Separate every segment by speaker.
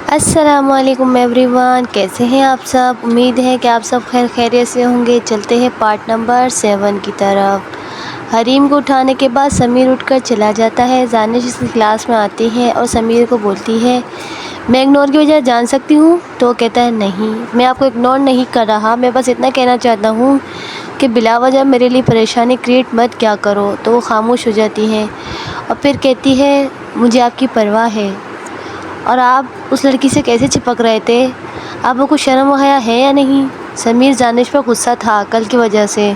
Speaker 1: السلام علیکم every one, کیسے ہیں آپ سب؟ امید ہے کہ آپ سب خیر خیریت سے ہوں گے۔ چلتے ہیں پارٹ نمبر 7 کی طرف۔ حریم کو اٹھانے کے بعد سمیر اٹھ کر چلا جاتا ہے۔ دانش اس کی کلاس میں آتی ہے اور سمیر کو بولتی ہے میں اگنور کی وجہ جان سکتی ہوں؟ تو وہ کہتا ہے نہیں، میں آپ کو اگنور نہیں کر رہا، میں بس اتنا کہنا چاہتا ہوں کہ بلا وجہ میرے لیے پریشانی کریٹ مت کیا کرو۔ تو وہ خاموش ہو جاتی ہے اور پھر کہتی ہے مجھے آپ کی پرواہ ہے، اور آپ اس لڑکی سے کیسے چپک رہے تھے؟ آپ کو کچھ شرم و حیا ہے یا نہیں؟ سمیر دانش پر غصہ تھا کل کی وجہ سے،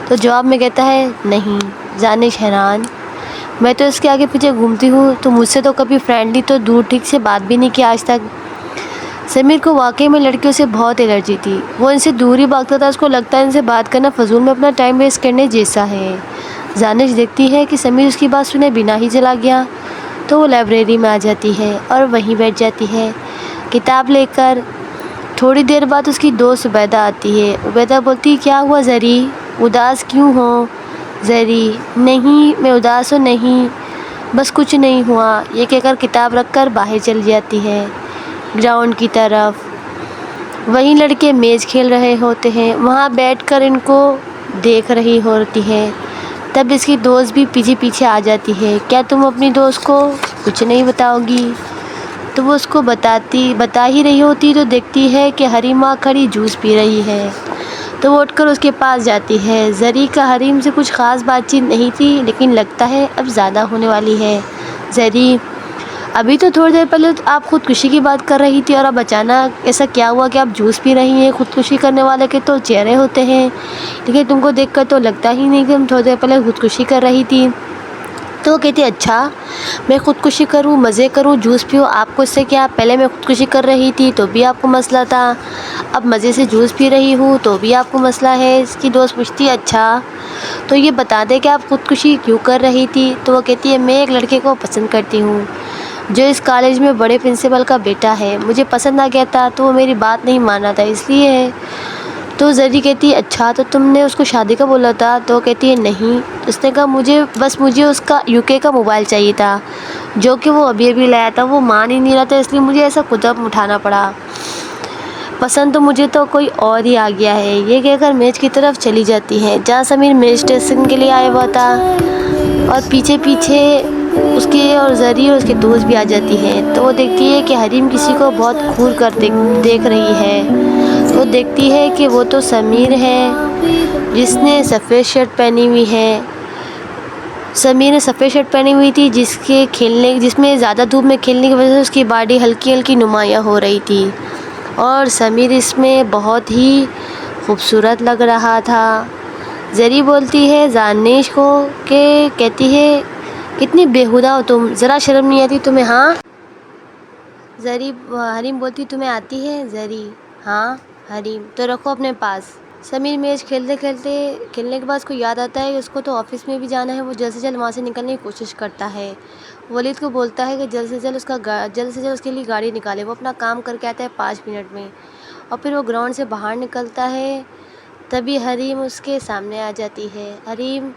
Speaker 1: تو جواب میں کہتا ہے نہیں۔ دانش حیران، میں تو اس کے آگے پیچھے گھومتی ہوں، تو مجھ سے تو کبھی فرینڈلی تو دور ٹھیک سے بات بھی نہیں کی آج تک۔ سمیر کو واقعی میں لڑکیوں سے بہت الرجی تھی، وہ ان سے دور ہی بھاگتا تھا، اس کو لگتا ہے ان سے بات کرنا فضول میں اپنا ٹائم ویسٹ کرنے جیسا ہے۔ دانش دیکھتی ہے کہ سمیر اس کی بات سنے بنا ہی چلا گیا، تو وہ لائبریری میں آ جاتی ہے اور وہیں بیٹھ جاتی ہے کتاب لے کر۔ تھوڑی دیر بعد اس کی دوست عبیدہ آتی ہے۔ عبیدہ بولتی کیا ہوا زری، اداس کیوں ہو؟ زری، نہیں میں اداس ہوں نہیں، بس کچھ نہیں ہوا، یہ کہہ کر کتاب رکھ کر باہر چلی جاتی ہے گراؤنڈ کی طرف۔ وہیں لڑکے میچ کھیل رہے ہوتے ہیں، وہاں بیٹھ کر ان کو دیکھ رہی ہوتی ہے۔ تب اس کی دوست بھی پیچھے پیچھے آ جاتی ہے، کیا تم اپنی دوست کو کچھ نہیں بتاؤ گی؟ تو وہ اس کو بتا ہی رہی ہوتی تو دیکھتی ہے کہ حریم وہاں کھڑی جوس پی رہی ہے، تو وہ اٹھ کر اس کے پاس جاتی ہے۔ زری کا حریم سے کچھ خاص بات چیت نہیں تھی، لیکن لگتا ہے اب زیادہ ہونے والی ہے۔ زری، ابھی تو تھوڑی دیر پہلے آپ خودکشی کی بات کر رہی تھی، اور اب اچانک ایسا کیا ہوا کہ آپ جوس پی رہی ہیں؟ خودکشی کرنے والے کے تو چہرے ہوتے ہیں، لیکن تم کو دیکھ کر تو لگتا ہی نہیں کہ تم تھوڑی دیر پہلے خودکشی کر رہی تھی۔ تو وہ کہتی اچھا، میں خودکشی کروں، مزے کروں، جوس پیوں، آپ کو اس سے کیا؟ پہلے میں خودکشی کر رہی تھی تو بھی آپ کو مسئلہ تھا، اب مزے سے جوس پی رہی ہوں تو بھی آپ کو مسئلہ ہے۔ اس کی دوست پوچھتی اچھا تو یہ بتا دے کہ آپ خودکشی کیوں کر رہی تھی؟ تو وہ کہتی ہے میں ایک لڑکے کو پسند کرتی ہوں جو اس کالج میں بڑے پرنسپل کا بیٹا ہے، مجھے پسند آ گیا تھا تو وہ میری بات نہیں مانا تھا، اس لیے ہے۔ تو زری کہتی ہے اچھا، تو تم نے اس کو شادی کا بولا تھا؟ تو وہ کہتی ہے نہیں، اس نے کہا مجھے اس کا UK کا موبائل چاہیے تھا جو کہ وہ ابھی لایا تھا، وہ مان ہی نہیں رہا تھا، اس لیے مجھے ایسا قدم اٹھانا پڑا، پسند تو مجھے تو کوئی اور ہی آ گیا ہے۔ یہ کہہ کر میچ کی طرف چلی جاتی ہے جہاں سمیر میچ اسٹیشن کے لیے آیا ہوا تھا، اور پیچھے پیچھے اس کے اور زری اور اس کے دوست بھی آ جاتی ہے۔ تو وہ دیکھتی ہے کہ حریم کسی کو بہت گھور کر دیکھ رہی ہے، تو دیکھتی ہے کہ وہ تو سمیر ہے جس نے سفید شرٹ پہنی ہوئی ہے۔ سمیر نے سفید شرٹ پہنی ہوئی تھی جس میں زیادہ دھوپ میں کھیلنے کی وجہ سے اس کی باڈی ہلکی ہلکی نمایاں ہو رہی تھی، اور سمیر اس میں بہت ہی خوبصورت لگ رہا تھا۔ زری بولتی ہے دانش کو کہ کہتی ہے کتنی بیہودہ ہو تم، ذرا شرم نہیں آتی تمہیں؟ ہاں حریم بولتی تمہیں آتی ہے؟ زری، ہاں حریم، تو رکھو اپنے پاس۔ سمیر میچ کھیلنے کے بعد اس کو یاد آتا ہے کہ اس کو تو آفس میں بھی جانا ہے، وہ جلد سے جلد وہاں سے نکلنے کی کوشش کرتا ہے۔ ولید کو بولتا ہے کہ جلد سے جلد اس کے لیے گاڑی نکالے، وہ اپنا کام کر کے آتا ہے 5 منٹ میں، اور پھر وہ گراؤنڈ سے باہر نکلتا ہے۔ تبھی حریم اس کے سامنے آ جاتی ہے۔ حریم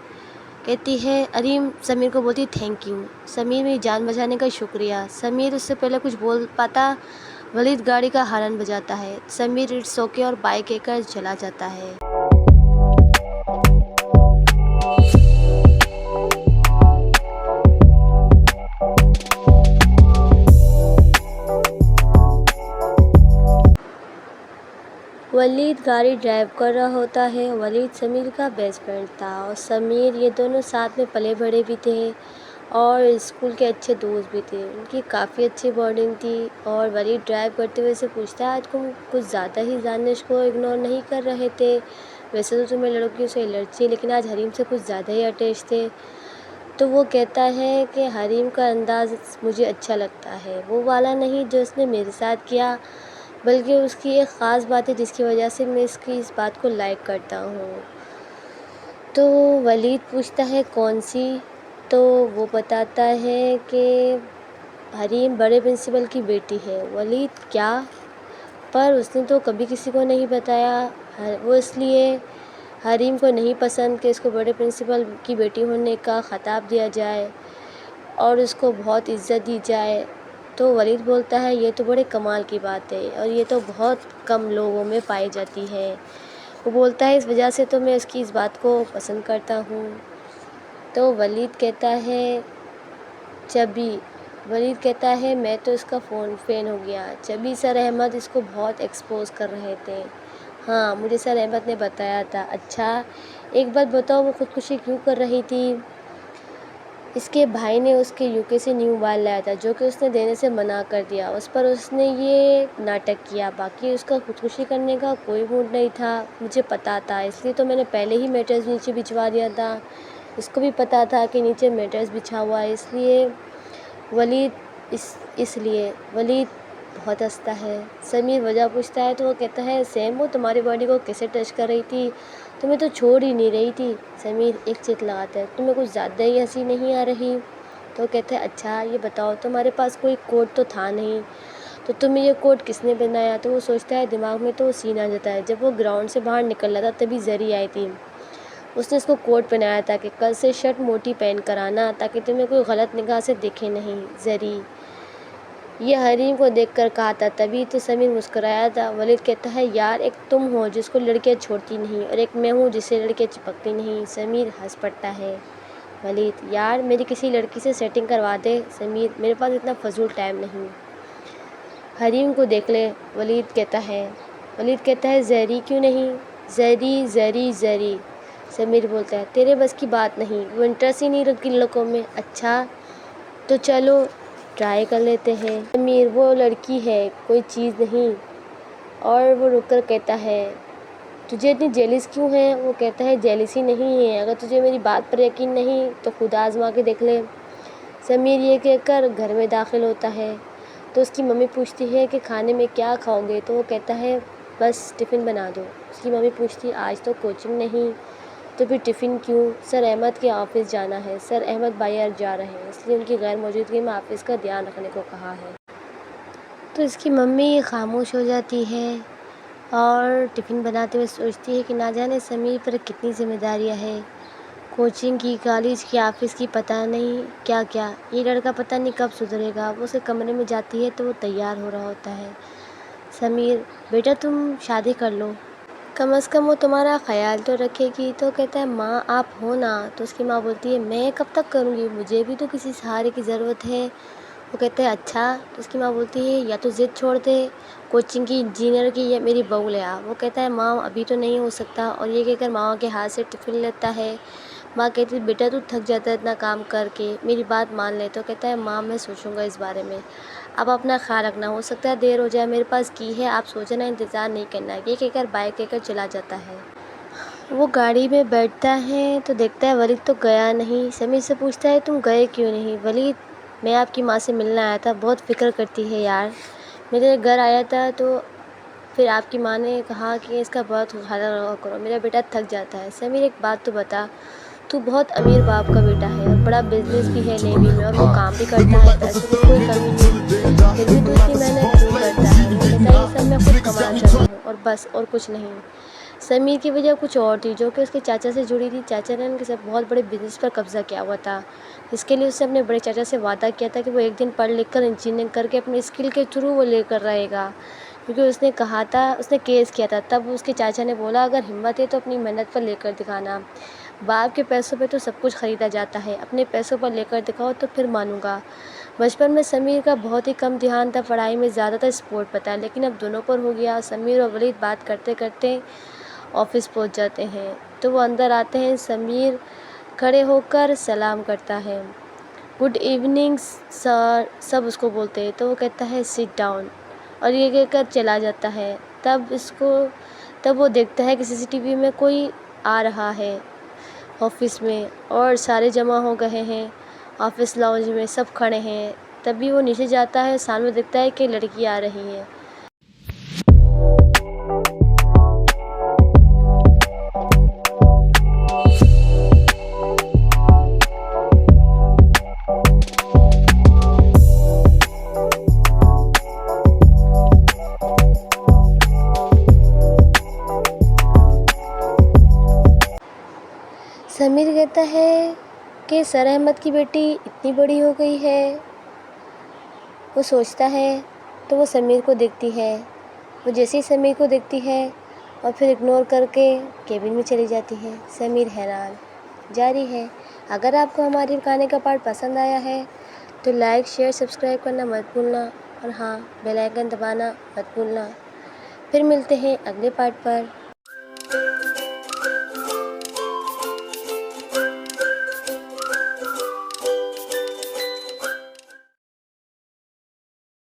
Speaker 1: سمیر کو بولتی تھینک یو، سمیر میری جان بچانے کا شکریہ۔ سمیر اس سے پہلے کچھ بول پاتا، ولید گاڑی کا ہارن بجاتا ہے، سمیر اٹس اوکے اور بائک لے کر چلا جاتا ہے۔ ولید گاڑی ڈرائیو کر رہا ہوتا ہے۔ ولید سمیر کا بیسٹ فرینڈ تھا، اور سمیر یہ دونوں ساتھ میں پلے بڑے بھی تھے اور اسکول کے اچھے دوست بھی تھے، ان کی کافی اچھی بانڈنگ تھی۔ اور ولید ڈرائیو کرتے ہوئے سے پوچھتا ہے آج تم کچھ زیادہ ہی دانش کو اگنور نہیں کر رہے تھے، ویسے تو تمہیں لڑکیوں سے الرجی ہے لیکن آج حریم سے کچھ زیادہ ہی اٹیچ تھے۔ تو وہ کہتا ہے کہ حریم کا انداز مجھے اچھا لگتا ہے، وہ والا نہیں جو اس نے میرے ساتھ کیا، بلکہ اس کی ایک خاص بات ہے جس کی وجہ سے میں اس بات کو لائک کرتا ہوں۔ تو ولید پوچھتا ہے کون سی؟ تو وہ بتاتا ہے کہ حریم بڑے پرنسپل کی بیٹی ہے۔ ولید کیا؟ پر اس نے تو کبھی کسی کو نہیں بتایا، وہ اس لیے حریم کو نہیں پسند کہ اس کو بڑے پرنسپل کی بیٹی ہونے کا خطاب دیا جائے اور اس کو بہت عزت دی جائے، تو ولید بولتا ہے یہ تو بڑے کمال کی بات ہے اور یہ تو بہت کم لوگوں میں پائی جاتی ہے۔ وہ بولتا ہے اس وجہ سے تو میں اس کی اس بات کو پسند کرتا ہوں۔ تو ولید کہتا ہے میں تو اس کا فین ہو گیا۔ جبھی سر احمد اس کو بہت ایکسپوز کر رہے تھے۔ ہاں مجھے سر احمد نے بتایا تھا۔ اچھا ایک بات بتاؤ وہ خودکشی کیوں کر رہی تھی؟ اس کے بھائی نے اس کے UK سے نیو موبائل لایا تھا جو کہ اس نے دینے سے منع کر دیا، اس پر اس نے یہ ناٹک کیا، باقی اس کا خودکشی کرنے کا کوئی موڈ نہیں تھا۔ مجھے پتا تھا اس لیے تو میں نے پہلے ہی میٹرز نیچے بچھوا دیا تھا۔ اس کو بھی پتا تھا کہ نیچے میٹرز بچھا ہوا ہے، اس لیے ولید بہت ہنستا ہے۔ سمیر وجہ پوچھتا ہے تو وہ کہتا ہے سیم وہ تمہاری باڈی کو کیسے ٹچ کر رہی تھی، تمہیں تو چھوڑ ہی نہیں رہی تھی۔ سمیر ایک چیخ لگاتا ہے تمہیں کچھ زیادہ ہی ہنسی نہیں آ رہی؟ تو کہتا ہے اچھا یہ بتاؤ تمہارے پاس کوئی کوٹ تو تھا نہیں، تو تمہیں یہ کوٹ کس نے بنایا؟ تو وہ سوچتا ہے دماغ میں تو وہ سین آ جاتا ہے جب وہ گراؤنڈ سے باہر نکل رہا تھا تبھی زری آئی تھی، اس نے اس کو کوٹ پہنایا تھا کہ کل سے شرٹ موٹی پہن کر آنا تاکہ تمہیں کوئی غلط نگاہ سے دیکھے نہیں۔ زری یہ حریم کو دیکھ کر کہا تھا تبھی تو سمیر مسکرایا تھا۔ ولید کہتا ہے یار ایک تم ہو جس کو لڑکیاں چھوڑتی نہیں اور ایک میں ہوں جسے لڑکیاں چپکتی نہیں۔ سمیر ہنس پڑتا ہے۔ ولید یار میری کسی لڑکی سے سیٹنگ کروا دے۔ سمیر میرے پاس اتنا فضول ٹائم نہیں، حریم کو دیکھ لے۔ ولید کہتا ہے زری کیوں نہیں؟ زری سمیر بولتا ہے تیرے بس کی بات نہیں، وہ انٹرسٹ ہی نہیں رکھتی لڑکوں میں۔ اچھا تو چلو ٹرائی کر لیتے ہیں۔ سمیر وہ لڑکی ہے کوئی چیز نہیں، اور وہ رک کر کہتا ہے تجھے اتنی جیلس کیوں ہے؟ وہ کہتا ہے جیلسی نہیں ہے، اگر تجھے میری بات پر یقین نہیں تو خود آزما کے دیکھ لے۔ سمیر یہ کہہ کر گھر میں داخل ہوتا ہے تو اس کی ممی پوچھتی ہے کہ کھانے میں کیا کھاؤ گے؟ تو وہ کہتا ہے بس ٹفن بنا دو۔ اس کی ممی پوچھتی آج تو کوچنگ نہیں، تو پھر ٹفن کیوں؟ سر احمد کے آفس جانا ہے، سر احمد باہر جا رہے ہیں اس لیے ان کی غیر موجودگی میں آفس کا دھیان رکھنے کو کہا ہے۔ تو اس کی ممی خاموش ہو جاتی ہے اور ٹفن بناتے ہوئے سوچتی ہے کہ نہ جانے سمیر پر کتنی ذمہ داریاں ہیں، کوچنگ کی، کالج کی، آفس کی، پتہ نہیں کیا کیا۔ یہ لڑکا پتہ نہیں کب سدھرے گا۔ وہ اس کے کمرے میں جاتی ہے تو وہ تیار ہو رہا ہوتا ہے۔ سمیر بیٹا تم شادی کر لو، کم از کم وہ تمہارا خیال تو رکھے گی۔ تو کہتا ہے ماں آپ ہو نا؟ تو اس کی ماں بولتی ہے میں کب تک کروں گی، مجھے بھی تو کسی سہارے کی ضرورت ہے۔ وہ کہتا ہے اچھا، تو اس کی ماں بولتی ہے یا تو ضد چھوڑ دے کوچنگ کی، انجینئر کی، یا میری بہو لے آ۔ وہ کہتا ہے ماں ابھی تو نہیں ہو سکتا، اور یہ کہہ کر ماں کے ہاتھ سے ٹفن لیتا ہے۔ ماں کہتی ہے بیٹا تو تھک جاتا ہے اتنا کام کر کے، میری بات مان لے۔ تو کہتا ہے ماں میں سوچوں گا اس بارے میں، اب اپنا خیال رکھنا، ہو سکتا ہے دیر ہو جائے، میرے پاس کی ہے، آپ سوچنا انتظار نہیں کرنا۔ یہ کہہ کر بائک لے کر چلا جاتا ہے۔ وہ گاڑی میں بیٹھتا ہے تو دیکھتا ہے ولید تو گیا نہیں۔ سمیر سے پوچھتا ہے تم گئے کیوں نہیں؟ ولید میں آپ کی ماں سے ملنے آیا تھا، بہت فکر کرتی ہے یار، میرے گھر آیا تھا تو پھر آپ کی ماں نے کہا کہ اس کا بہت خیال رکھا کرو، میرا بیٹا تھک جاتا ہے۔ سمیر ایک بات تو بتا، تو بہت امیر باپ کا بیٹا ہے اور بڑا بزنس بھی ہے نیوی میں، اور وہ کام بھی کرتا ہے، پیسوں کی کوئی کمی نہیں، پھر بھی تو اتنی محنت کیوں کرتا ہے؟ وہ کہتا ہے یہ سب میں خود کمانا چاہتا ہوں اور بس، اور کچھ نہیں۔ سمیر کی وجہ کچھ اور تھی جو کہ اس کے چاچا سے جڑی تھی۔ چاچا نے ان کے ساتھ بہت بڑے بزنس پر قبضہ کیا ہوا تھا، اس کے لیے اس نے اپنے بڑے چاچا سے وعدہ کیا تھا کہ وہ ایک دن پڑھ لکھ کر انجینئرنگ کر کے اپنے اسکل کے تھرو وہ لے کر رہے گا، کیونکہ اس نے کہا تھا، اس نے کیس کیا تھا، تب اس کے چاچا نے بولا اگر ہمت ہے تو اپنی محنت پر لے کر دکھانا، باپ کے پیسوں پہ تو سب کچھ خریدا جاتا ہے، اپنے پیسوں پر لے کر دکھاؤ تو پھر مانوں گا۔ بچپن میں سمیر کا بہت ہی کم دھیان تھا پڑھائی میں، زیادہ تر اسپورٹ پر تھا، لیکن اب دونوں پر ہو گیا۔ سمیر اور ولید بات کرتے کرتے آفس پہنچ جاتے ہیں تو وہ اندر آتے ہیں۔ سمیر کھڑے ہو کر سلام کرتا ہے، گڈ ایوننگ سر، سب اس کو بولتے ہیں، تو وہ کہتا ہے سٹ ڈاؤن، اور یہ کہہ کر چلا جاتا ہے۔ تب وہ دیکھتا ہے کہ CCTV میں کوئی آ رہا ہے آفس میں، اور سارے جمع ہو گئے ہیں آفس لاؤنج میں، سب کھڑے ہیں۔ تبھی وہ نیچے جاتا ہے، سامنے دیکھتا ہے کہ لڑکی آ رہی ہے۔ سمیر کہتا ہے، کہ سر احمد کی بیٹی اتنی بڑی ہو گئی ہے؟ وہ سوچتا ہے تو وہ سمیر کو دیکھتی ہے، وہ جیسے ہی سمیر کو دیکھتی ہے اور پھر اگنور کر کے کیبن میں چلی جاتی ہے۔ سمیر حیران۔ جاری ہے۔ اگر آپ کو ہماری کہانی کا پارٹ پسند آیا ہے تو لائک شیئر سبسکرائب کرنا مت بھولنا، اور ہاں بیل آئیکن دبانا مت بھولنا۔ پھر ملتے ہیں اگلے پارٹ پر۔